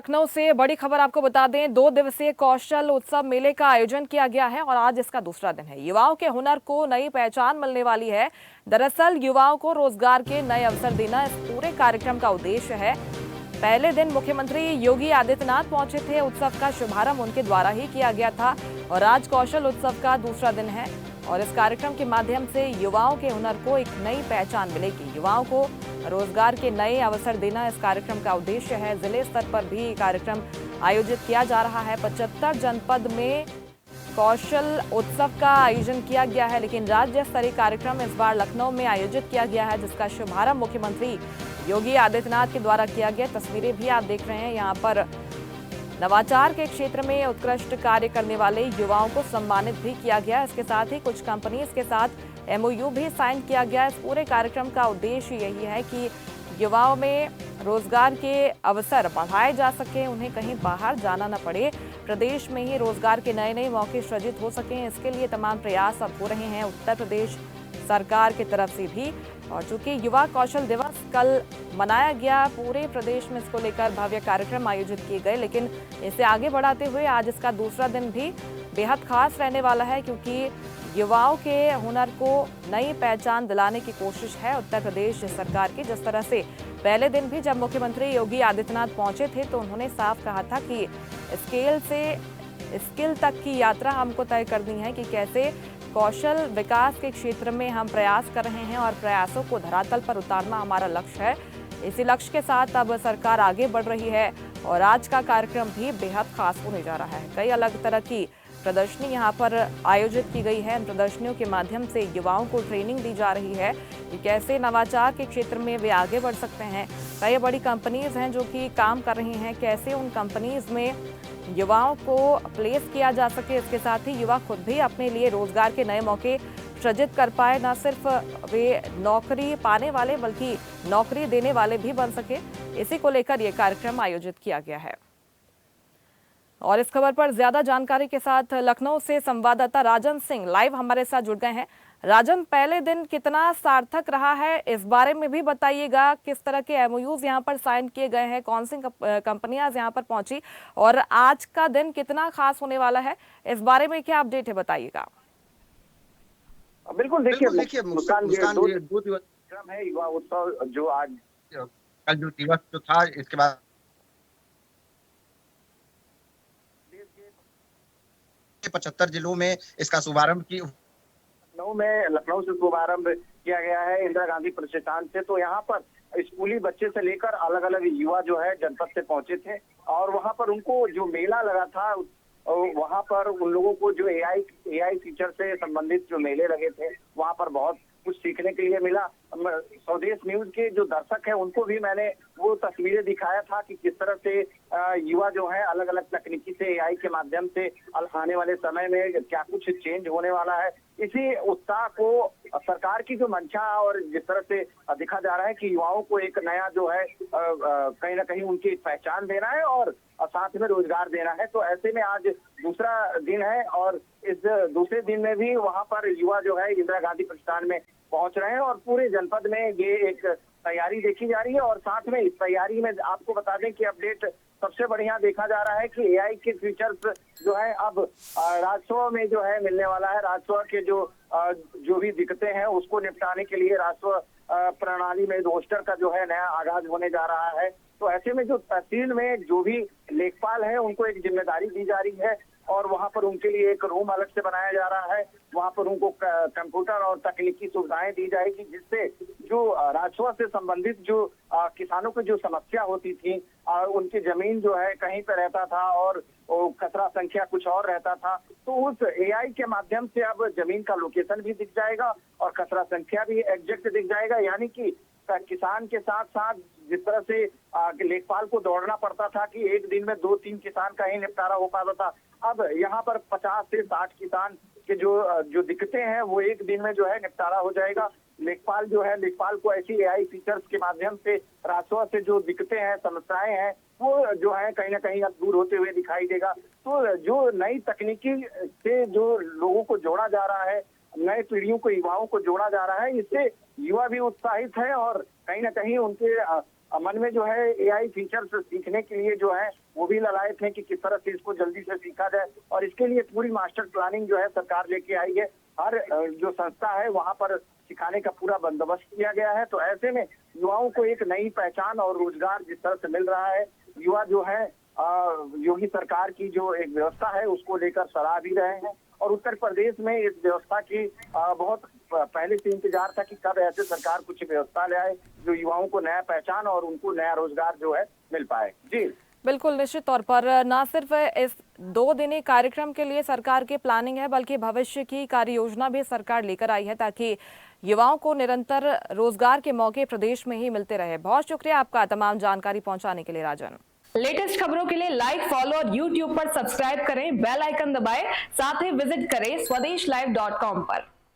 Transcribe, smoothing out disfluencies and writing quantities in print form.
लखनऊ से बड़ी खबर आपको बता दें, 2 दिवसीय कौशल उत्सव मेले का आयोजन किया गया है और आज इसका दूसरा दिन है। युवाओं के हुनर को नई पहचान मिलने वाली है। दरअसल युवाओं को रोजगार के नए अवसर देना इस पूरे कार्यक्रम का उद्देश्य है। पहले दिन मुख्यमंत्री योगी आदित्यनाथ पहुंचे थे। उत्सव का शुभारंभ उनके द्वारा ही किया गया था और आज कौशल उत्सव का दूसरा दिन है और इस कार्यक्रम के माध्यम से युवाओं के हुनर को एक नई पहचान मिलेगी। युवाओं को रोजगार के नए अवसर देना इस कार्यक्रम का उद्देश्य है। जिले स्तर पर भी कार्यक्रम आयोजित किया जा रहा है। 75 जनपद में कौशल उत्सव का आयोजन किया गया है, लेकिन राज्य स्तरीय कार्यक्रम इस बार लखनऊ में आयोजित किया गया है, जिसका शुभारंभ मुख्यमंत्री योगी आदित्यनाथ के द्वारा किया गया। तस्वीरें भी आप देख रहे हैं। यहाँ पर नवाचार के क्षेत्र में उत्कृष्ट कार्य करने वाले युवाओं को सम्मानित भी किया गया। इसके साथ ही कुछ कंपनीज के साथ एमओयू भी साइन किया गया। इस पूरे कार्यक्रम का उद्देश्य यही है कि युवाओं में रोजगार के अवसर बढ़ाए जा सके, उन्हें कहीं बाहर जाना न पड़े, प्रदेश में ही रोजगार के नए नए मौके सृजित हो सकें। इसके लिए तमाम प्रयास अब हो रहे हैं उत्तर प्रदेश सरकार की तरफ से भी। और चूंकि युवा कौशल दिवस कल मनाया गया, पूरे प्रदेश में इसको लेकर भव्य कार्यक्रम आयोजित किए गए, लेकिन इसे आगे बढ़ाते हुए आज इसका दूसरा दिन भी बेहद खास रहने वाला है, क्योंकि युवाओं के हुनर को नई पहचान दिलाने की कोशिश है उत्तर प्रदेश सरकार की। जिस तरह से पहले दिन भी जब मुख्यमंत्री योगी आदित्यनाथ पहुंचे थे तो उन्होंने साफ कहा था कि स्केल से स्किल तक की यात्रा हमको तय करनी है कि कैसे कौशल विकास के क्षेत्र में हम प्रयास कर रहे हैं और प्रयासों को धरातल पर उतारना हमारा लक्ष्य है। इसी लक्ष्य के साथ अब सरकार आगे बढ़ रही है और आज का कार्यक्रम भी बेहद खास होने जा रहा है। कई अलग तरह की प्रदर्शनी यहाँ पर आयोजित की गई है। इन प्रदर्शनियों के माध्यम से युवाओं को ट्रेनिंग दी जा रही है कि कैसे नवाचार के क्षेत्र में वे आगे बढ़ सकते हैं। कई बड़ी कंपनीज हैं जो कि काम कर रही हैं, कैसे उन कंपनीज में युवाओं को प्लेस किया जा सके। इसके साथ ही युवा खुद भी अपने लिए रोजगार के नए मौके सृजित कर पाए, न सिर्फ वे नौकरी पाने वाले बल्कि नौकरी देने वाले भी बन सके। इसी को लेकर यह कार्यक्रम आयोजित किया गया है। और इस खबर पर ज्यादा जानकारी के साथ लखनऊ से संवाददाता राजन सिंह लाइव हमारे साथ जुड़ गए हैं। राजन, पहले दिन कितना सार्थक रहा है, इस बारे में भी बताइएगा। किस तरह के एमओयूज यहाँ पर साइन किए गए हैं, कौन सी कंपनियां यहाँ पर पहुंची और आज का दिन कितना खास होने वाला है, इस बारे में क्या अपडेट है, बताइएगा। बिल्कुल, देखिए मुस्कान, ये 2 दिवस है युवा उत्सव जो आज कल जो दिवस जो था, इसके बाद 75 जिलों में इसका शुभारंभ की लखनऊ से शुभारंभ किया गया है इंदिरा गांधी प्रतिष्ठान से। तो यहाँ पर स्कूली बच्चे से लेकर अलग अलग युवा जो है जनपद से पहुंचे थे और वहाँ पर उनको जो मेला लगा था, वहाँ पर उन लोगों को जो एआई फीचर से संबंधित जो मेले लगे थे, वहाँ पर बहुत कुछ सीखने के लिए मिला। स्वदेश न्यूज के जो दर्शक हैं उनको भी मैंने वो तस्वीरें दिखाया था कि किस तरह से युवा जो है अलग अलग तकनीकी से एआई के माध्यम से आने वाले समय में क्या कुछ चेंज होने वाला है। इसी उत्साह को सरकार की जो मंशा और जिस तरह से दिखा जा रहा है कि युवाओं को एक नया जो है कहीं ना कहीं उनकी पहचान देना है और साथ में रोजगार देना है। तो ऐसे में आज दूसरा दिन है और इस दूसरे दिन में भी वहां पर युवा जो है इंदिरा गांधी प्रतिष्ठान में पहुंच रहे हैं और पूरे जनपद में ये एक तैयारी देखी जा रही है। और साथ में इस तैयारी में आपको बता दें कि अपडेट सबसे बढ़िया देखा जा रहा है कि एआई के फीचर्स जो है अब राजस्व में जो है मिलने वाला है। राजस्व के जो भी दिक्कतें हैं उसको निपटाने के लिए राजस्व प्रणाली में रोस्टर का जो है नया आगाज होने जा रहा है। तो ऐसे में जो तहसील में जो भी लेखपाल है उनको एक जिम्मेदारी दी जा रही है और वहां पर उनके लिए एक रूम अलग से बनाया जा रहा है। वहां पर उनको कंप्यूटर और तकनीकी सुविधाएं दी जाएगी, जिससे जो राजस्व से संबंधित जो किसानों की जो समस्या होती थी, उनकी जमीन जो है कहीं पे रहता था और खसरा संख्या कुछ और रहता था, तो उस एआई के माध्यम से अब जमीन का लोकेशन भी दिख जाएगा और खसरा संख्या भी एग्जैक्ट दिख जाएगा। यानी कि किसान के साथ साथ जिस तरह से लेखपाल को दौड़ना पड़ता था कि एक दिन में 2-3 किसान का ही निपटारा हो पाता था, अब यहाँ पर 50 से 60 किसान के जो दिक्कतें हैं वो एक दिन में जो है निपटारा हो जाएगा। लेखपाल जो है, लेखपाल को ऐसी एआई फीचर्स के माध्यम से राजस्व से जो दिक्कतें हैं, समस्याएं हैं, वो जो है कहीं ना कहीं अब दूर होते हुए दिखाई देगा। तो जो नई तकनीकी से जो लोगों को जोड़ा जा रहा है, नए पीढ़ियों को, युवाओं को जोड़ा जा रहा है, इससे युवा भी उत्साहित है और कहीं ना कहीं उनके मन में जो है एआई फीचर्स सीखने के लिए जो है वो भी ललायत है कि किस तरह से इसको जल्दी से सीखा जाए, और इसके लिए पूरी मास्टर प्लानिंग जो है सरकार लेके आई है। हर जो संस्था है वहां पर सिखाने का पूरा बंदोबस्त किया गया है। तो ऐसे में युवाओं को एक नई पहचान और रोजगार जिस तरह से मिल रहा है, युवा जो है योगी सरकार की जो एक व्यवस्था है उसको लेकर सराह भी रहे हैं। और उत्तर प्रदेश में इस व्यवस्था की बहुत पहले से इंतजार था कि कब ऐसे सरकार कुछ व्यवस्था ले आए जो युवाओं को नया पहचान और उनको नया रोजगार जो है मिल पाए। जी बिल्कुल, निश्चित तौर पर न सिर्फ इस 2 दिनी कार्यक्रम के लिए सरकार की प्लानिंग है, बल्कि भविष्य की कार्य योजना भी सरकार लेकर आई है ताकि युवाओं को निरंतर रोजगार के मौके प्रदेश में ही मिलते रहे। बहुत शुक्रिया आपका तमाम जानकारी पहुंचाने के लिए राजन। लेटेस्ट खबरों के लिए लाइक, फॉलो और यूट्यूब पर सब्सक्राइब करें, बेल आइकन दबाएं, साथ ही विजिट करें swedeshlive.com पर।